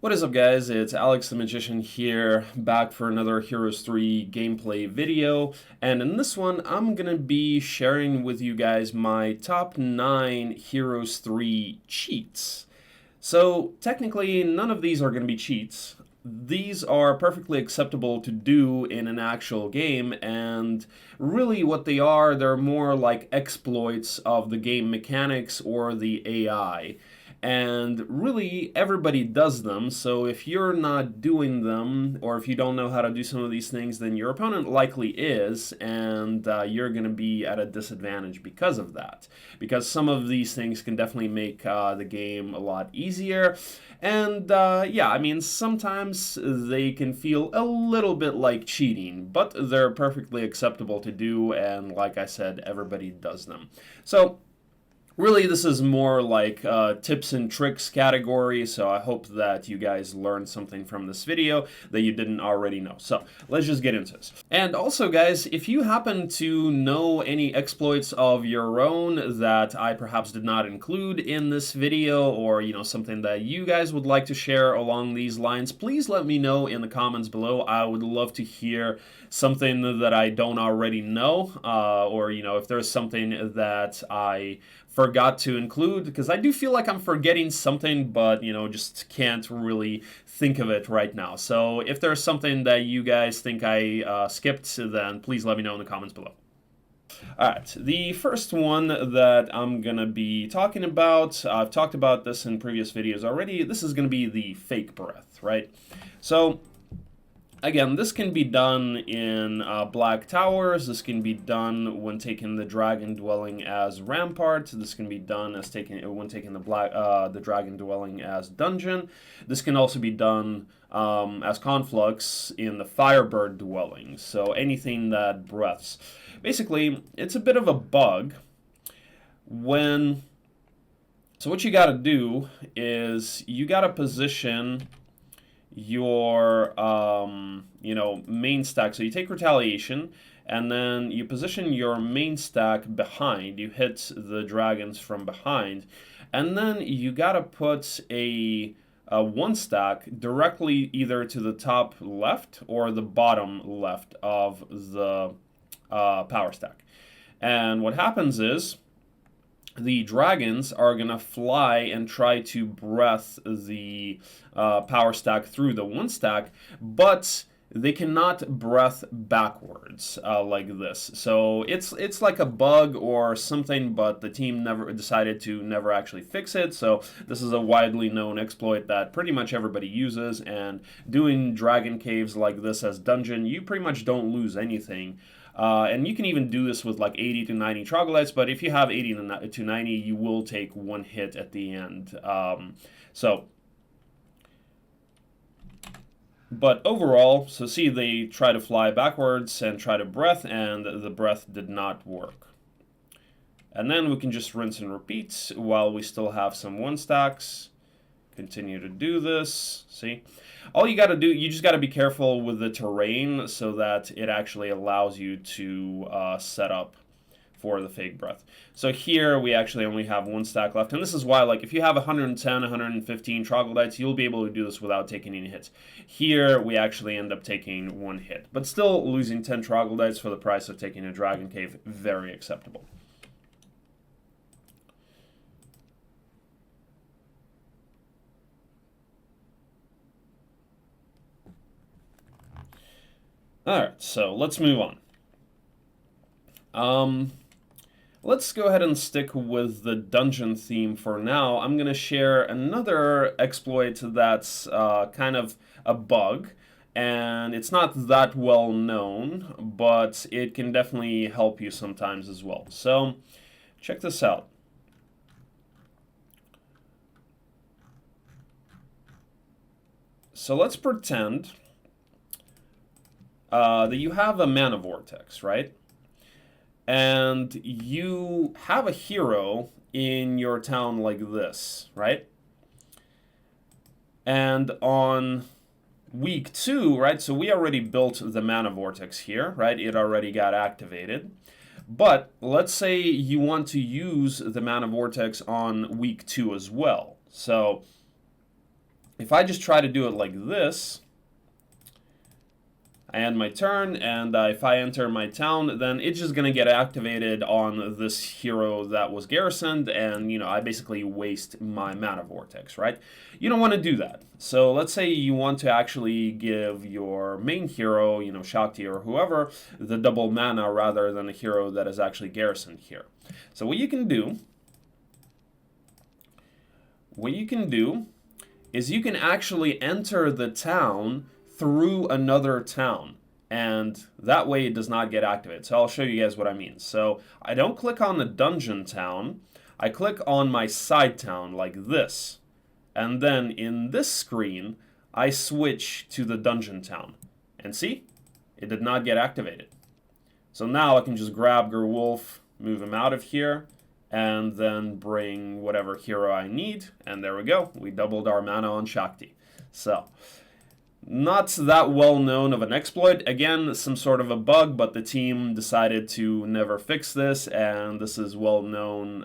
What is up, guys? It's Alex the Magician here, back for another Heroes 3 gameplay video, and in this one I'm gonna be sharing with you guys my top 9 Heroes 3 cheats. So technically none of these are gonna be cheats. These are perfectly acceptable to do in an actual game, and really what they are, they're more like exploits of the game mechanics or the AI. And really, everybody does them, so if you're not doing them, or if you don't know how to do some of these things, then your opponent likely is, and you're going to be at a disadvantage because of that. Because some of these things can definitely make the game a lot easier, and yeah, I mean, sometimes they can feel a little bit like cheating, but they're perfectly acceptable to do, and like I said, everybody does them. So, really, this is more like tips and tricks category, so I hope that you guys learned something from this video that you didn't already know. So let's just get into this. And also, guys, if you happen to know any exploits of your own that I perhaps did not include in this video, or something that you guys would like to share along these lines, please let me know in the comments below. I would love to hear something that I don't already know, or if there's something that I forgot to include, because I do feel like I'm forgetting something, but just can't really think of it right now. So if there's something that you guys think I skipped, then please let me know in the comments below. Alright, the first one that I'm gonna be talking about, I've talked about this in previous videos already, this is gonna be the fake breath, right? So again, this can be done in Black Towers. This can be done when taking the Dragon Dwelling as Rampart. This can be done as when taking the Dragon Dwelling as Dungeon. This can also be done as Conflux in the Firebird Dwelling. So anything that breaths. Basically, it's a bit of a bug So what you got to do is you got to position your main stack. So you take Retaliation, and then you position your main stack behind. You hit the dragons from behind, and then you gotta put a one stack directly either to the top left or the bottom left of the power stack. And what happens is the dragons are going to fly and try to breath the power stack through the one stack, but they cannot breath backwards like this. So it's like a bug or something, but the team never decided to never actually fix it. So this is a widely known exploit that pretty much everybody uses, and doing dragon caves like this as dungeon, you pretty much don't lose anything. And you can even do this with like 80 to 90 troglodytes, but if you have 80 to 90, you will take one hit at the end. But overall, so see, they try to fly backwards and try to breath, and the breath did not work. And then we can just rinse and repeat while we still have some one stacks. Continue to do this. See, all you got to do, you just got to be careful with the terrain so that it actually allows you to set up for the fake breath. So here we actually only have one stack left, and this is why, like, if you have 110, 115 troglodytes, you'll be able to do this without taking any hits. Here we actually end up taking one hit, but still losing 10 troglodytes for the price of taking a dragon cave, very acceptable. Alright, so let's move on. Let's go ahead and stick with the dungeon theme for now. I'm going to share another exploit that's kind of a bug, and it's not that well known, but it can definitely help you sometimes as well. So, check this out. So let's pretend that you have a mana vortex, right? And you have a hero in your town like this, right? And on week 2, right, so we already built the mana vortex here, right? It already got activated. But let's say you want to use the mana vortex on week 2 as well. So if I just try to do it like this, I end my turn, and if I enter my town, then it's just going to get activated on this hero that was garrisoned, and, I basically waste my mana vortex, right? You don't want to do that. So let's say you want to actually give your main hero, Shakti or whoever, the double mana rather than a hero that is actually garrisoned here. So what you can do is you can actually enter the town through another town, and that way it does not get activated. So I'll show you guys what I mean. So I don't click on the dungeon town, I click on my side town like this, and then in this screen I switch to the dungeon town, and see, it did not get activated. So now I can just grab Gerwolf, move him out of here, and then bring whatever hero I need, and there we go. We doubled our mana on Shakti. So, not that well known of an exploit. Again, some sort of a bug, but the team decided to never fix this, and this is well known,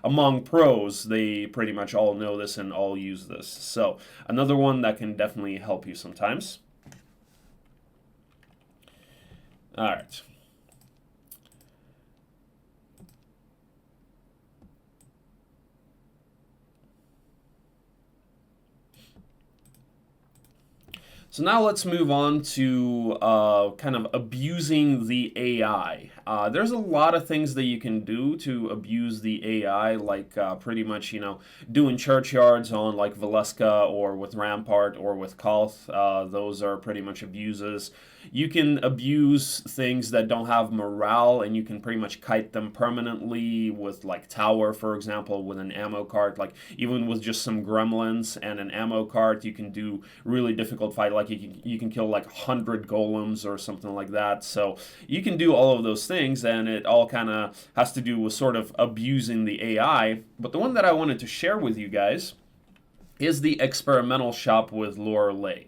among pros, they pretty much all know this and all use this. So, another one that can definitely help you sometimes. Alright. So now let's move on to kind of abusing the AI. There's a lot of things that you can do to abuse the AI, like pretty much, doing churchyards on like Valeska or with Rampart or with Kalth. Those are pretty much abuses. You can abuse things that don't have morale, and you can pretty much kite them permanently with like Tower, for example, with an ammo cart. Like even with just some gremlins and an ammo cart, you can do really difficult fight. Like you can kill like 100 golems or something like that. So you can do all of those things, and it all kind of has to do with sort of abusing the AI. But the one that I wanted to share with you guys is the experimental shop with Lorelei.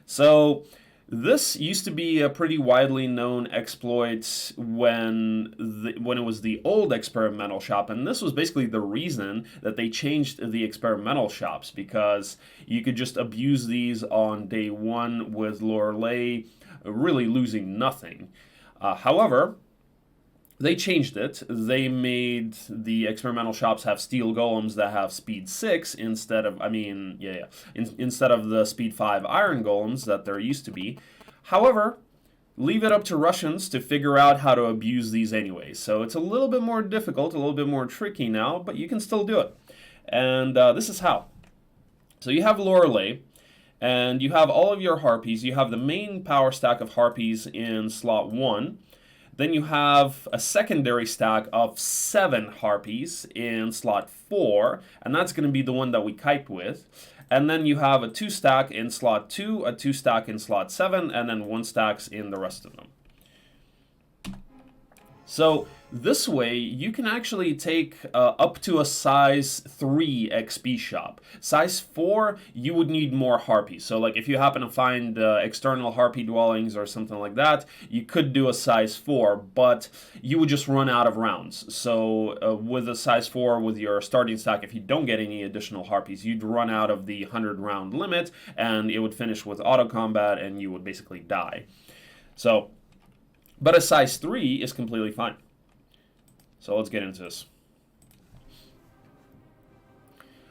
So this used to be a pretty widely known exploit when it was the old experimental shop, and this was basically the reason that they changed the experimental shops, because you could just abuse these on day one with Lorelei, really losing nothing. However, they changed it. They made the experimental shops have steel golems that have speed 6 instead of, instead of the speed 5 iron golems that there used to be. However, leave it up to Russians to figure out how to abuse these anyway. So it's a little bit more difficult, a little bit more tricky now, but you can still do it. And this is how. So you have Lorelei, and you have all of your harpies. You have the main power stack of harpies in slot 1. Then you have a secondary stack of 7 harpies in slot 4, and that's going to be the one that we kite with. And then you have a 2 stack in slot 2, a 2 stack in slot 7, and then 1 stacks in the rest of them. So this way, you can actually take up to a size 3 XP shop. Size 4, you would need more harpies. So like if you happen to find external harpy dwellings or something like that, you could do a size 4, but you would just run out of rounds. So with a size 4, with your starting stack, if you don't get any additional harpies, you'd run out of the 100 round limit, and it would finish with auto combat, and you would basically die. So, but a size 3 is completely fine. So let's get into this.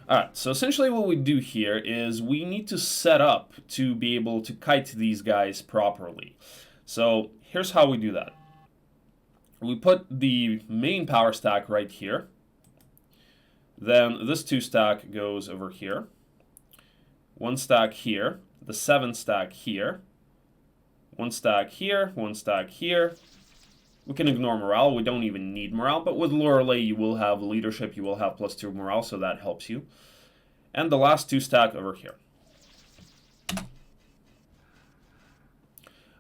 Alright, so essentially what we do here is we need to set up to be able to kite these guys properly. So here's how we do that. We put the main power stack right here. Then this 2 stack goes over here. 1 stack here. The 7 stack here. 1 stack here. 1 stack here. We can ignore morale. We don't even need morale. But with Lorelei, you will have leadership. You will have +2 morale, so that helps you. And the last 2 stack over here.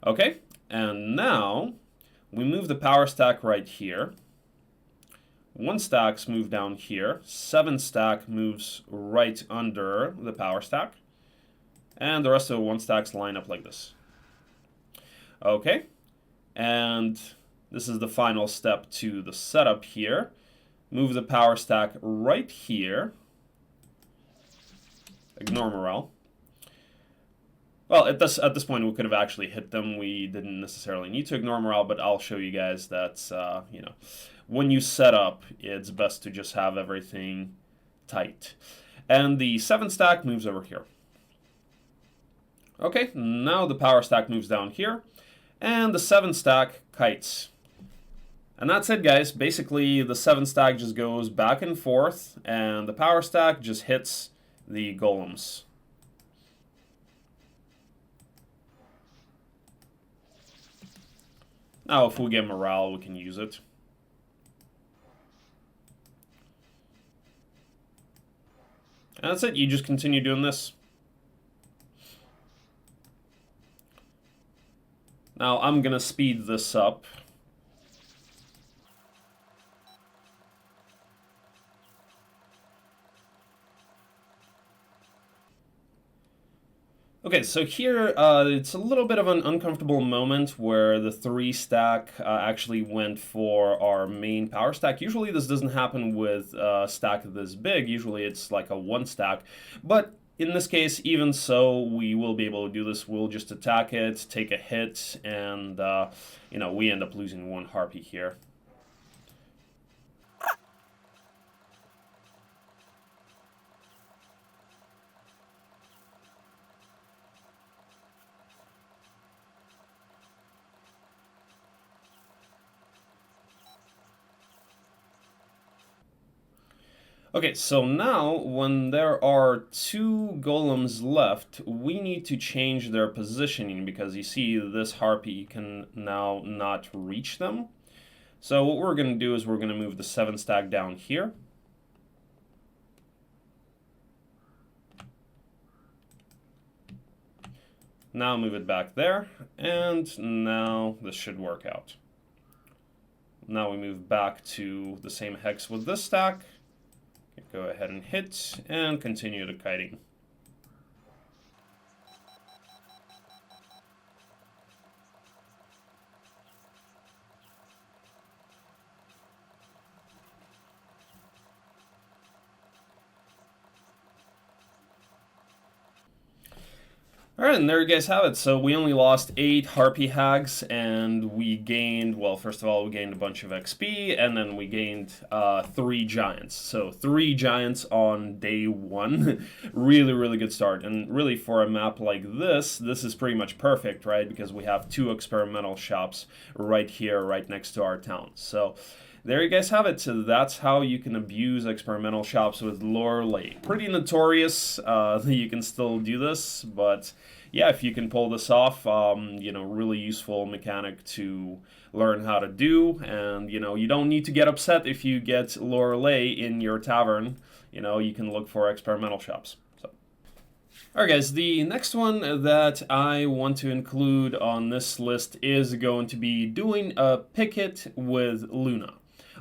Okay, and now we move the power stack right here. 1 stack's move down here. 7 stack moves right under the power stack. And the rest of the 1 stacks line up like this. Okay, and this is the final step to the setup here. Move the power stack right here. Ignore morale. Well, at this point, we could have actually hit them. We didn't necessarily need to ignore morale, but I'll show you guys that, you know, when you set up, it's best to just have everything tight. And the 7 stack moves over here. Okay, now the power stack moves down here, and the 7 stack kites. And that's it, guys. Basically, the 7 stack just goes back and forth, and the power stack just hits the golems. Now, if we get morale, we can use it. And that's it. You just continue doing this. Now, I'm going to speed this up. Okay, so here it's a little bit of an uncomfortable moment where the 3 stack actually went for our main power stack. Usually this doesn't happen with a stack this big. Usually it's like a 1 stack. But in this case, even so, we will be able to do this. We'll just attack it, take a hit, and you know, we end up losing 1 harpy here. Okay, so now when there are 2 golems left, we need to change their positioning because you see this harpy can now not reach them. So what we're going to do is we're going to move the 7 stack down here. Now move it back there, and now this should work out. Now we move back to the same hex with this stack. Go ahead and hit, and continue the kiting. Alright, and there you guys have it. So we only lost 8 Harpy Hags, and we gained, well, first of all, we gained a bunch of XP, and then we gained 3 Giants. So 3 Giants on day 1. Really, really good start. And really, for a map like this is pretty much perfect, right? Because we have 2 experimental shops right here, right next to our town. So there you guys have it. So that's how you can abuse experimental shops with Lorelei. Pretty notorious that you can still do this, but yeah, if you can pull this off, you know, really useful mechanic to learn how to do. And, you know, you don't need to get upset if you get Lorelei in your tavern. You know, you can look for experimental shops. Alright guys, the next one that I want to include on this list is going to be doing a Picket with Luna.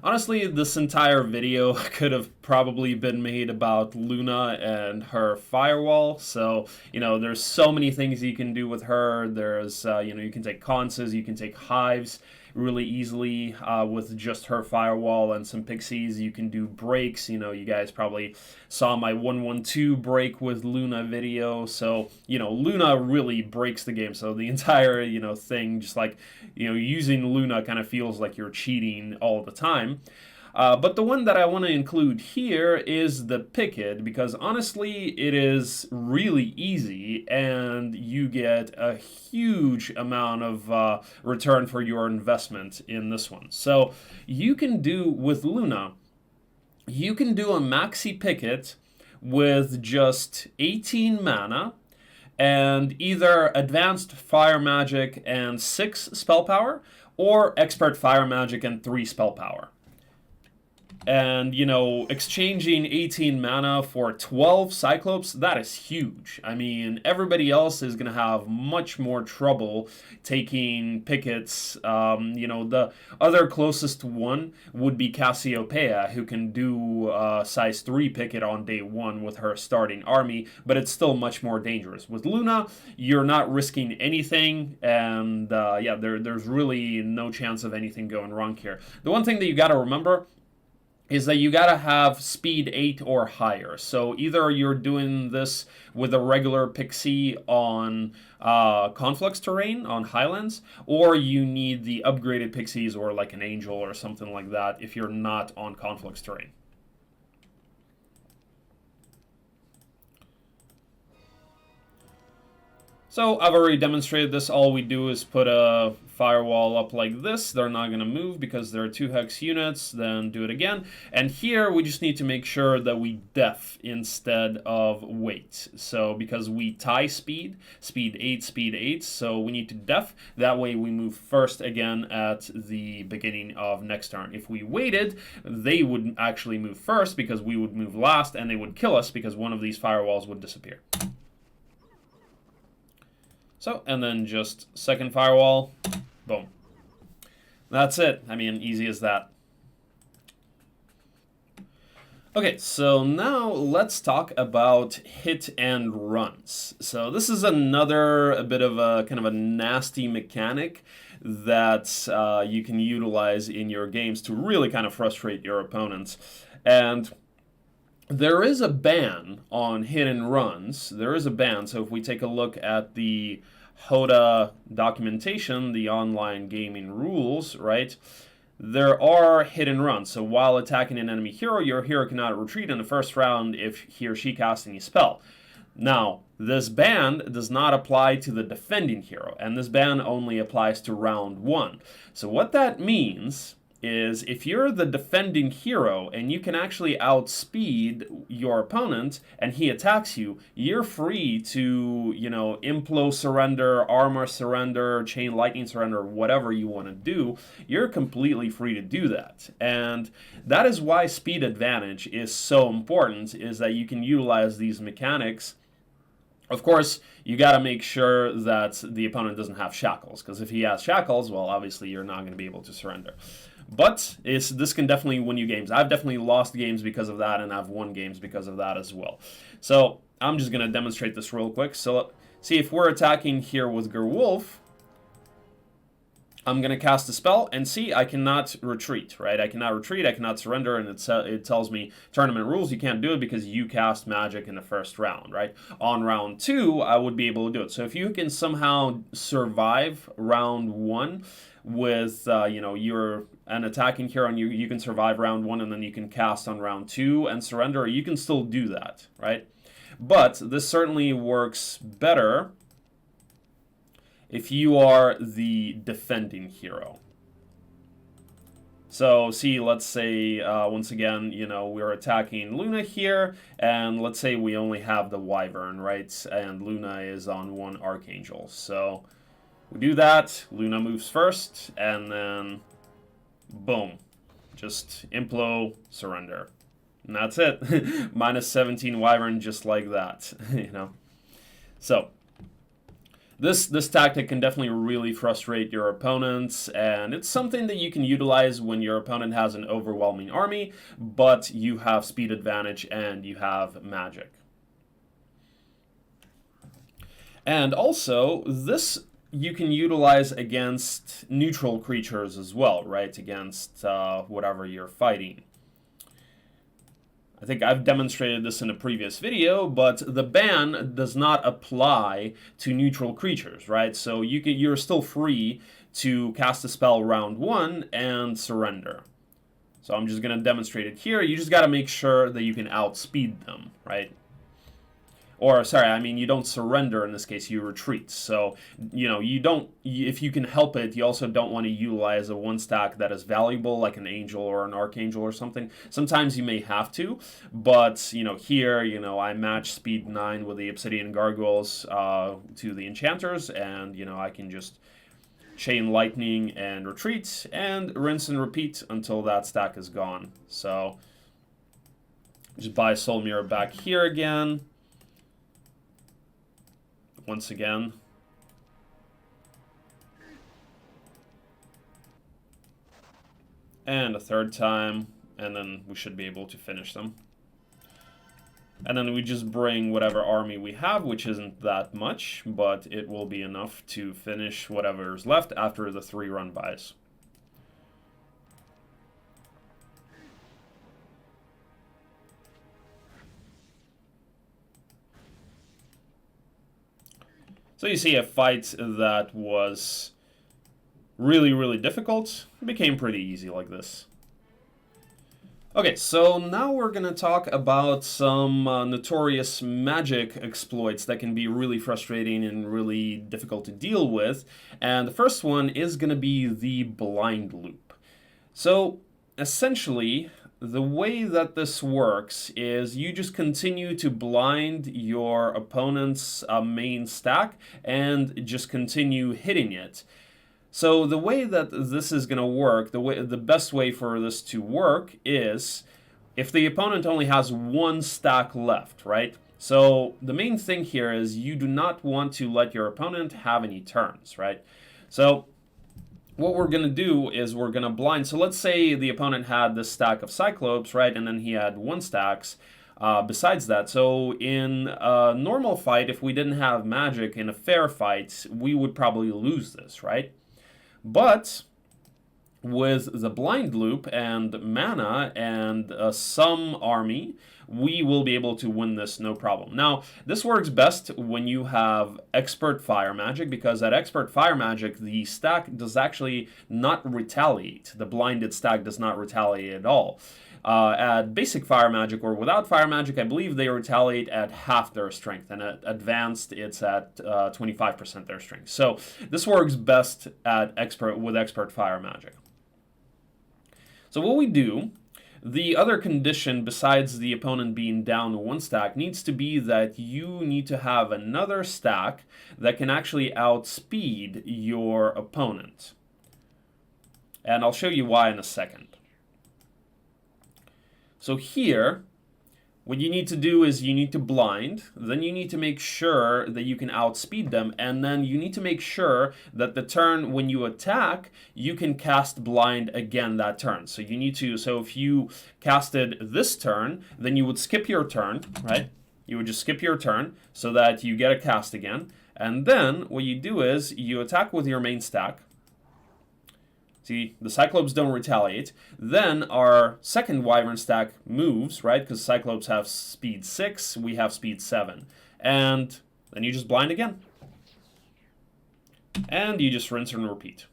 Honestly, this entire video could have probably been made about Luna and her firewall. So, you know, there's so many things you can do with her. There's, you know, you can take conces, you can take hives really easily with just her firewall and some pixies. You can do breaks. You know, you guys probably saw my 112 break with Luna video. So, you know, Luna really breaks the game. So the entire, you know, thing, just like, you know, using Luna kind of feels like you're cheating all the time. But the one that I want to include here is the Picket, because honestly, it is really easy, and you get a huge amount of return for your investment in this one. So you can do, with Luna, you can do a maxi Picket with just 18 mana, and either Advanced Fire Magic and 6 Spell Power, or Expert Fire Magic and 3 Spell Power. And, you know, exchanging 18 mana for 12 Cyclops, that is huge. I mean, everybody else is going to have much more trouble taking Pickets. You know, the other closest one would be Cassiopeia, who can do size 3 Picket on day 1 with her starting army, but it's still much more dangerous. With Luna, you're not risking anything, and yeah, there's really no chance of anything going wrong here. The one thing that you got to remember is that you gotta have speed 8 or higher. So either you're doing this with a regular pixie on conflux terrain on highlands, or you need the upgraded pixies or like an angel or something like that if you're not on conflux terrain. So I've already demonstrated this. All we do is put a firewall up like this. They're not going to move because they're 2 hex units. Then do it again. And here we just need to make sure that we def instead of wait. So because we tie speed 8, speed 8. So we need to def. That way we move first again at the beginning of next turn. If we waited, they would actually move first because we would move last, and they would kill us because one of these firewalls would disappear. So, and then just second firewall, boom. That's it. I mean, easy as that. Okay, so now let's talk about hit and runs. So this is a bit of a kind of a nasty mechanic that you can utilize in your games to really kind of frustrate your opponents. And there is a ban on hit and runs. There is a ban. So if we take a look at the HOTA documentation, the online gaming rules, right? There are hit and runs. So while attacking an enemy hero, your hero cannot retreat in the first round if he or she casts any spell. Now, this ban does not apply to the defending hero, and this ban only applies to round 1. So what that means is if you're the defending hero and you can actually outspeed your opponent and he attacks you, you're free to, implo surrender, armor surrender, chain lightning surrender, whatever you want to do. You're completely free to do that. And that is why speed advantage is so important, is that you can utilize these mechanics. Of course, you got to make sure that the opponent doesn't have shackles, because if he has shackles, well, obviously you're not going to be able to surrender. But this can definitely win you games. I've definitely lost games because of that, and I've won games because of that as well. So I'm just going to demonstrate this real quick. So see, if we're attacking here with Gerwolf, I'm going to cast a spell, and see, I cannot retreat, right? I cannot retreat, I cannot surrender, and it tells me tournament rules, you can't do it because you cast magic in the first round, right? On round 2, I would be able to do it. So if you can somehow survive round 1 with, you're an attacking hero and you can survive round 1 and then you can cast on round 2 and surrender, you can still do that, right? But this certainly works better if you are the defending hero. So see, let's say, once again, we're attacking Luna here, and let's say we only have the Wyvern, right? And Luna is on 1 Archangel. So we do that, Luna moves first, and then boom. Just implo, surrender. And that's it. Minus 17 Wyvern just like that, So This tactic can definitely really frustrate your opponents, and it's something that you can utilize when your opponent has an overwhelming army, but you have speed advantage and you have magic. And also, this you can utilize against neutral creatures as well, right? Against whatever you're fighting. I think I've demonstrated this in a previous video, but the ban does not apply to neutral creatures, right? So you're still free to cast a spell round 1 and surrender. So I'm just going to demonstrate it here. You just got to make sure that you can outspeed them, right? Or, sorry, I mean, you don't surrender in this case, you retreat. So, if you can help it, you also don't want to utilize a 1 stack that is valuable, like an angel or an archangel or something. Sometimes you may have to, but, here, I match speed 9 with the obsidian gargoyles to the enchanters, and, I can just chain lightning and retreat, and rinse and repeat until that stack is gone. So, just buy Soul Mirror back here again. Once again. And a 3rd time, and then we should be able to finish them. And then we just bring whatever army we have, which isn't that much, but it will be enough to finish whatever's left after the 3 run-bys. So you see a fight that was really, really difficult became pretty easy like this. Okay, so now we're going to talk about some notorious magic exploits that can be really frustrating and really difficult to deal with. And the first one is going to be the blind loop. So essentially, the way that this works is you just continue to blind your opponent's main stack and just continue hitting it. So the way that this is going to work, the best way for this to work is if the opponent only has one stack left, right? So the main thing here is you do not want to let your opponent have any turns, right? So what we're going to do is we're going to blind. So let's say the opponent had this stack of Cyclops, right? And then he had one stacks. Besides that, so in a normal fight, if we didn't have magic in a fair fight, we would probably lose this, right? But with the blind loop and mana and some army, we will be able to win this no problem. Now, this works best when you have expert fire magic, because at expert fire magic, the stack does actually not retaliate. The blinded stack does not retaliate at all. At basic fire magic or without fire magic, I believe they retaliate at half their strength, and at advanced, it's at 25% their strength. So this works best at expert fire magic. So what we do, the other condition besides the opponent being down one stack needs to be that you need to have another stack that can actually outspeed your opponent. And I'll show you why in a second. So here, what you need to do is you need to blind, then you need to make sure that you can outspeed them, and then you need to make sure that the turn when you attack, you can cast blind again that turn. So you need to, so if you casted this turn, then you would skip your turn, right? You would just skip your turn so that you get a cast again. And then what you do is you attack with your main stack. See, the Cyclops don't retaliate. Then our second Wyvern stack moves, right? Because Cyclops have speed 6, we have speed 7. And then you just blind again. And you just rinse and repeat.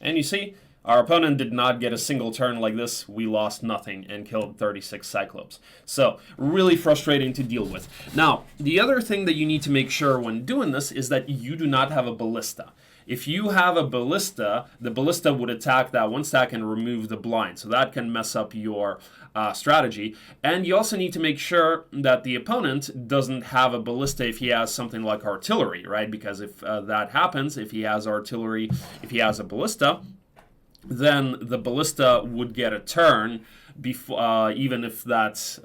And you see, our opponent did not get a single turn like this. We lost nothing and killed 36 Cyclops. So, really frustrating to deal with. Now, the other thing that you need to make sure when doing this is that you do not have a ballista. If you have a ballista, the ballista would attack that one stack and remove the blind. So that can mess up your strategy. And you also need to make sure that the opponent doesn't have a ballista if he has something like artillery, right? Because if that happens, if he has artillery, if he has a ballista, then the ballista would get a turn before, even if that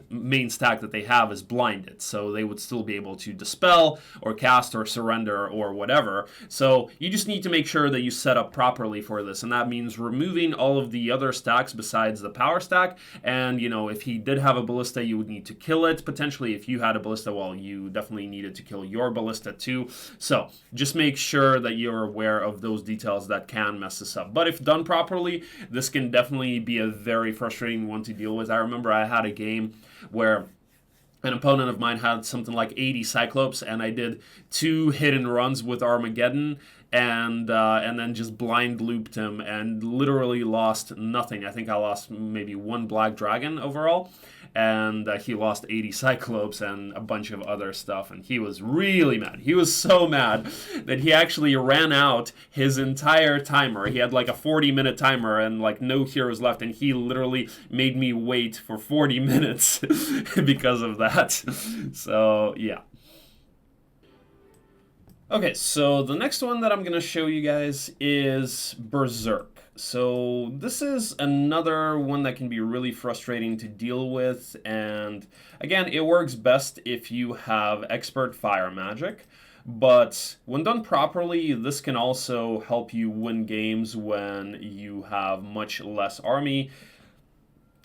main stack that they have is blinded. So they would still be able to dispel or cast or surrender or whatever. So you just need to make sure that you set up properly for this. And that means removing all of the other stacks besides the power stack. And, you know, if he did have a ballista, you would need to kill it. Potentially, if you had a ballista, well, you definitely needed to kill your ballista too. So just make sure that you're aware of those details that can mess this up. But if done properly, this can definitely be a very frustrating one to deal with. I remember I had a game where an opponent of mine had something like 80 Cyclops, and I did 2 hit-and runs with Armageddon, and then just blind looped him and literally lost nothing. I think I lost maybe 1 Black Dragon overall, and he lost 80 Cyclops and a bunch of other stuff, and he was really mad. He was so mad that he actually ran out his entire timer. He had like a 40-minute timer and like no heroes left, and he literally made me wait for 40 minutes because of that. So, yeah. Okay, so the next one that I'm going to show you guys is Berserk. So this is another one that can be really frustrating to deal with, and again, it works best if you have expert fire magic, but when done properly, this can also help you win games when you have much less army.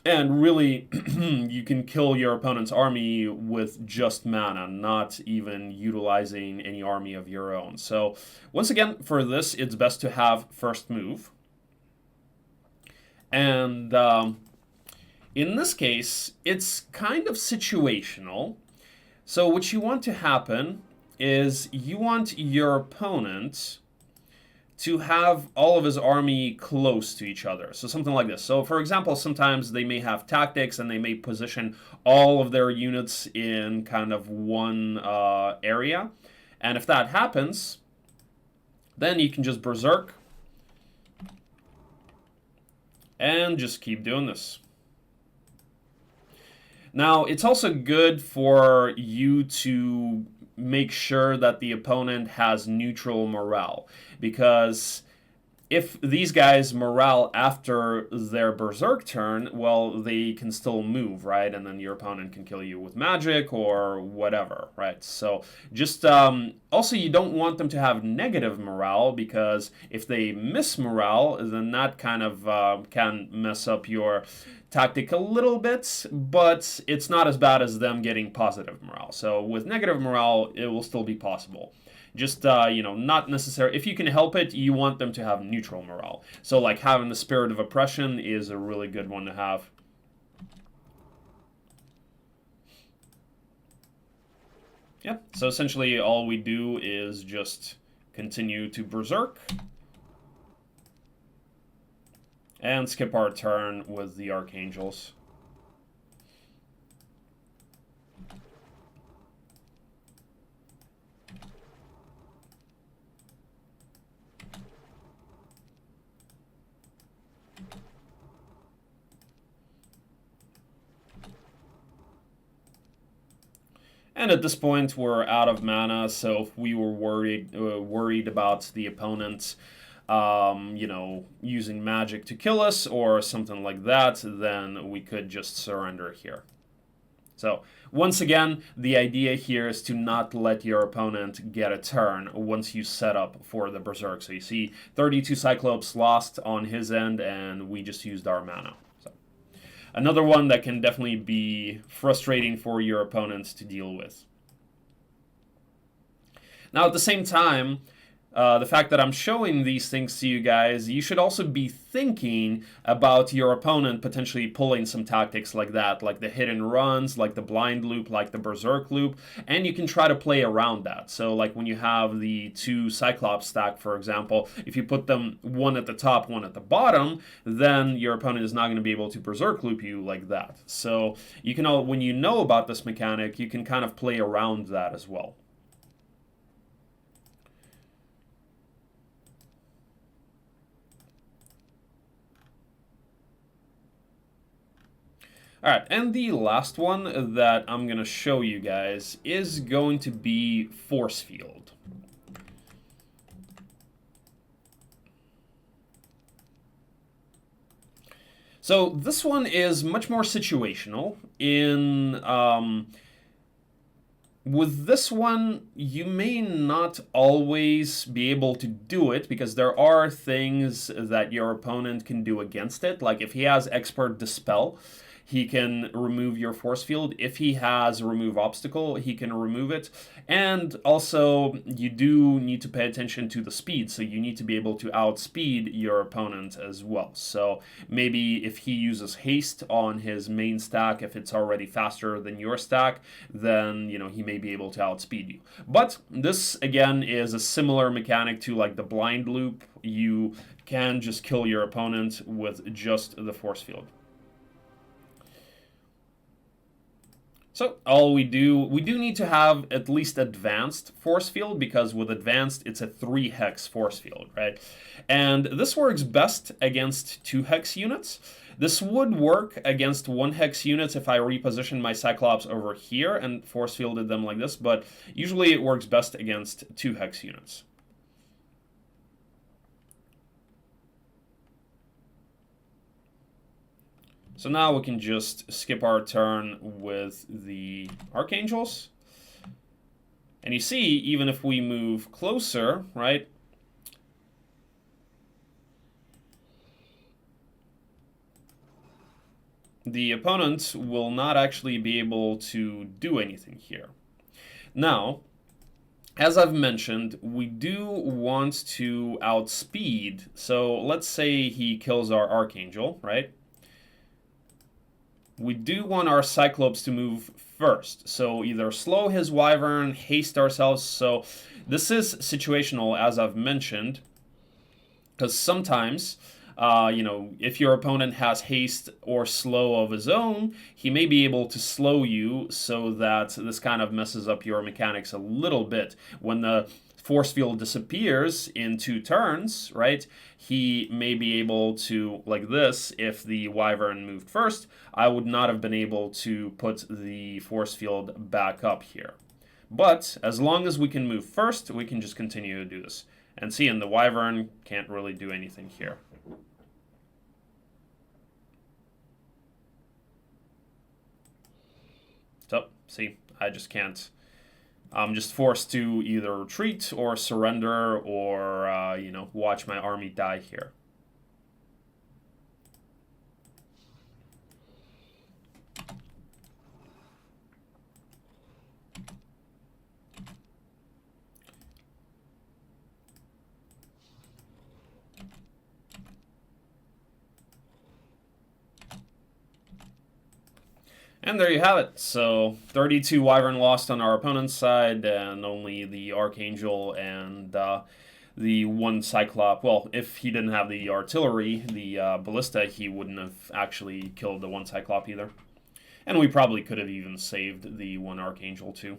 And really, you can kill your opponent's army with just mana, not even utilizing any army of your own. So, once again, for this, it's best to have first move. And in this case, it's kind of situational. So, what you want to happen is you want your opponent to have all of his army close to each other. So something like this. So for example, sometimes they may have tactics and they may position all of their units in kind of one area. And if that happens, then you can just Berserk and just keep doing this. Now, it's also good for you to make sure that the opponent has neutral morale, because if these guys morale after their Berserk turn, well, they can still move, right? And then your opponent can kill you with magic or whatever, right? So just also, you don't want them to have negative morale, because if they miss morale, then that kind of can mess up your tactic a little bit, but it's not as bad as them getting positive morale. So with negative morale, it will still be possible. Just, not necessary. If you can help it, you want them to have neutral morale. So, like, having the Spirit of Oppression is a really good one to have. Yeah, so essentially all we do is just continue to Berserk and skip our turn with the Archangels. And at this point, we're out of mana, so if we were worried about the opponent, using magic to kill us or something like that, then we could just surrender here. So, once again, the idea here is to not let your opponent get a turn once you set up for the Berserk. So you see 32 Cyclops lost on his end, and we just used our mana. Another one that can definitely be frustrating for your opponents to deal with. Now, at the same time, the fact that I'm showing these things to you guys, you should also be thinking about your opponent potentially pulling some tactics like that, like the hidden runs, like the blind loop, like the Berserk loop, and you can try to play around that. So like when you have the two Cyclops stack, for example, if you put them one at the top, one at the bottom, then your opponent is not going to be able to Berserk loop you like that. So you can, when you know about this mechanic, you can kind of play around that as well. Alright, and the last one that I'm going to show you guys is going to be Force Field. So this one is much more situational. With this one, you may not always be able to do it, because there are things that your opponent can do against it. Like if he has Expert Dispel, he can remove your force field. If he has Remove Obstacle, he can remove it. And also, you do need to pay attention to the speed, so you need to be able to outspeed your opponent as well. So maybe if he uses Haste on his main stack, if it's already faster than your stack, then, he may be able to outspeed you. But this, again, is a similar mechanic to like the blind loop. You can just kill your opponent with just the force field. So all we do need to have at least advanced force field, because with advanced, it's a 3-hex force field, right? And this works best against 2-hex units. This would work against 1-hex units if I repositioned my Cyclops over here and force fielded them like this, but usually it works best against 2-hex units. So now we can just skip our turn with the Archangels. And you see, even if we move closer, right? the opponent will not actually be able to do anything here. Now, as I've mentioned, we do want to outspeed. So let's say he kills our Archangel, right? We do want our Cyclops to move first. So either slow his Wyvern, haste ourselves. So this is situational, as I've mentioned, because sometimes, if your opponent has haste or slow of his own, he may be able to slow you, so that this kind of messes up your mechanics a little bit. When the force field disappears in 2 turns, right, he may be able to, like this, if the Wyvern moved first, I would not have been able to put the force field back up here. But as long as we can move first, we can just continue to do this. And see, and the Wyvern can't really do anything here. So, see, I just can't. I'm just forced to either retreat or surrender or, watch my army die here. And there you have it. So 32 Wyvern lost on our opponent's side, and only the Archangel and the 1 Cyclop. Well, if he didn't have the artillery, the ballista, he wouldn't have actually killed the 1 Cyclop either. And we probably could have even saved the 1 Archangel too.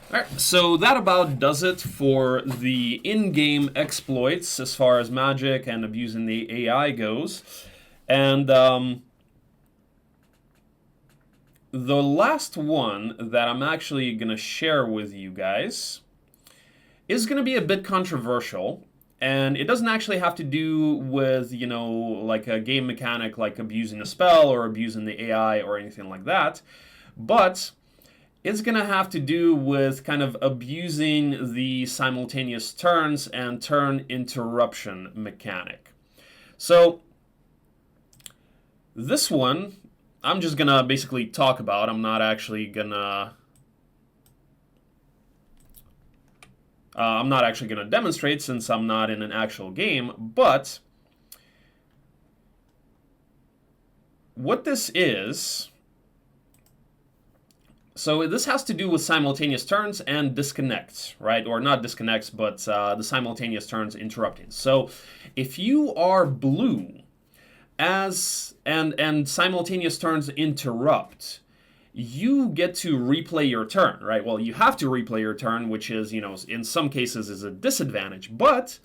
Alright, so that about does it for the in-game exploits as far as magic and abusing the AI goes. And the last one that I'm actually going to share with you guys is going to be a bit controversial. And it doesn't actually have to do with, like a game mechanic like abusing a spell or abusing the AI or anything like that. But it's going to have to do with kind of abusing the simultaneous turns and turn interruption mechanic. So this one, I'm just going to basically talk about. I'm not actually going to demonstrate since I'm not in an actual game, but what this is, so this has to do with simultaneous turns and disconnects, right? Or not disconnects, but the simultaneous turns interrupting. So if you are blue and simultaneous turns interrupt, you get to replay your turn, right? Well, you have to replay your turn, which is, in some cases is a disadvantage, but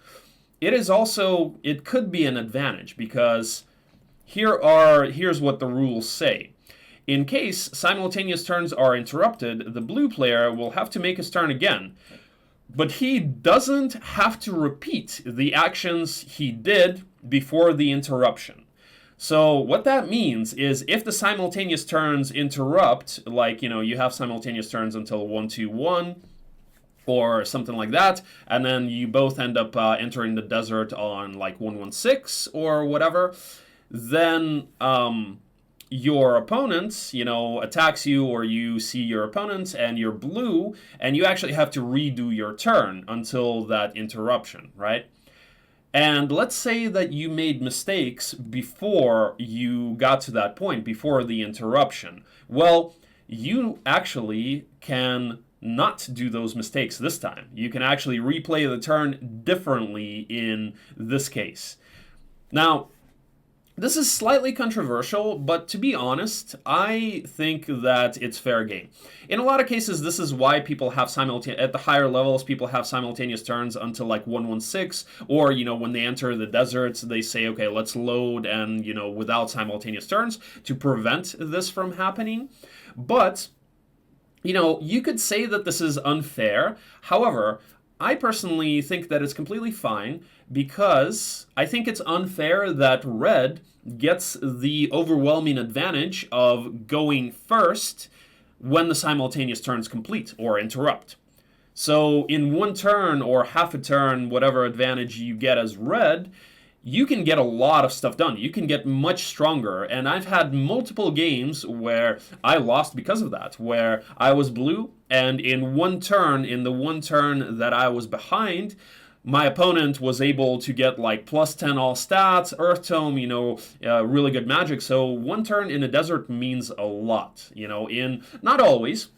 it could be an advantage, because here's what the rules say. In case simultaneous turns are interrupted, the blue player will have to make his turn again, but he doesn't have to repeat the actions he did before the interruption. So what that means is if the simultaneous turns interrupt, like, you have simultaneous turns until 1-2-1 or something like that, and then you both end up entering the desert on like 1-1-6 or whatever, then your opponent, attacks you, or you see your opponent and you're blue, and you actually have to redo your turn until that interruption, right? And let's say that you made mistakes before you got to that point, before the interruption. Well, you actually can not do those mistakes this time. You can actually replay the turn differently in this case. Now, this is slightly controversial, but to be honest, I think that it's fair game. In a lot of cases, this is why people have at the higher levels, people have simultaneous turns until like 1-1-6, or, when they enter the deserts, they say, okay, let's load and, without simultaneous turns to prevent this from happening. But, you could say that this is unfair. However, I personally think that it's completely fine, because I think it's unfair that red gets the overwhelming advantage of going first when the simultaneous turns complete or interrupt. So in one turn or half a turn, whatever advantage you get as red, you can get a lot of stuff done. You can get much stronger. And I've had multiple games where I lost because of that, where I was blue, and in the one turn that I was behind, my opponent was able to get like +10 all stats, Earth Tome, really good magic. So one turn in a desert means a lot, in not always.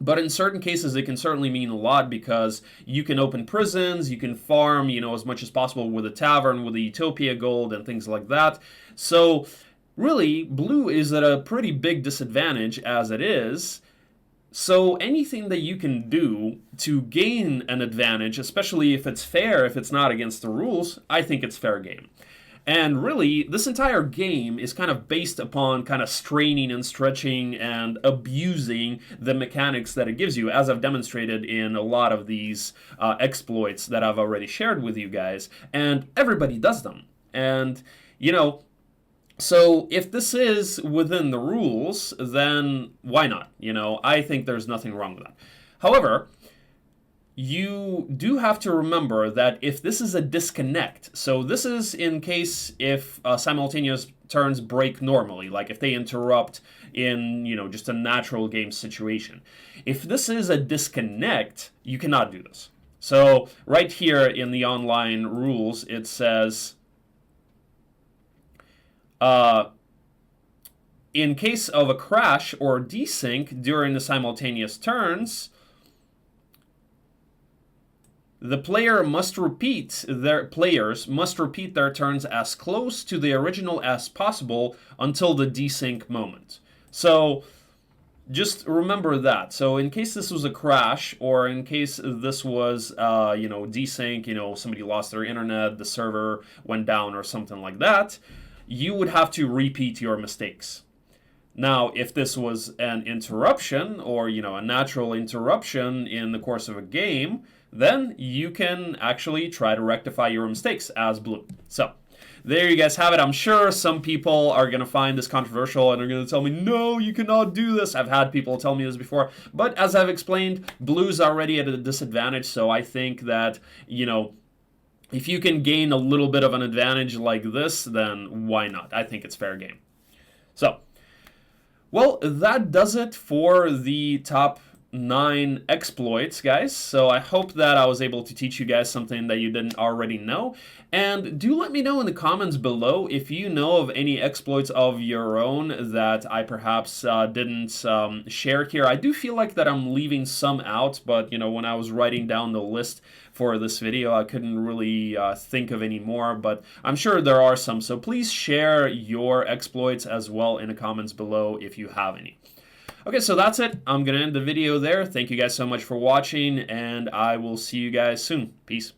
But in certain cases, it can certainly mean a lot because you can open prisons, you can farm, as much as possible with a tavern, with the Utopia gold and things like that. So really, blue is at a pretty big disadvantage as it is. So anything that you can do to gain an advantage, especially if it's fair, if it's not against the rules, I think it's fair game. And really, this entire game is kind of based upon kind of straining and stretching and abusing the mechanics that it gives you, as I've demonstrated in a lot of these exploits that I've already shared with you guys. And everybody does them. And, so if this is within the rules, then why not? I think there's nothing wrong with that. However, you do have to remember that if this is a disconnect, so this is in case if simultaneous turns break normally, like if they interrupt in, just a natural game situation. If this is a disconnect, you cannot do this. So right here in the online rules, it says, in case of a crash or desync during the simultaneous turns, the players must repeat their turns as close to the original as possible until the desync moment. So just remember that. So in case this was a crash, or in case this was desync, somebody lost their internet, the server went down or something like that, you would have to repeat your mistakes. Now, if this was an interruption or, a natural interruption in the course of a game, then you can actually try to rectify your mistakes as blue. So, there you guys have it. I'm sure some people are going to find this controversial and are going to tell me, no, you cannot do this. I've had people tell me this before. But as I've explained, blue's already at a disadvantage, so I think that, if you can gain a little bit of an advantage like this, then why not? I think it's fair game. So, well, that does it for the top 9 exploits, guys. So I hope that I was able to teach you guys something that you didn't already know. And do let me know in the comments below if you know of any exploits of your own that I perhaps didn't share here. I do feel like that I'm leaving some out, but when I was writing down the list for this video, I couldn't really think of any more, but I'm sure there are some. So please share your exploits as well in the comments below if you have any. Okay, so that's it. I'm going to end the video there. Thank you guys so much for watching, and I will see you guys soon. Peace.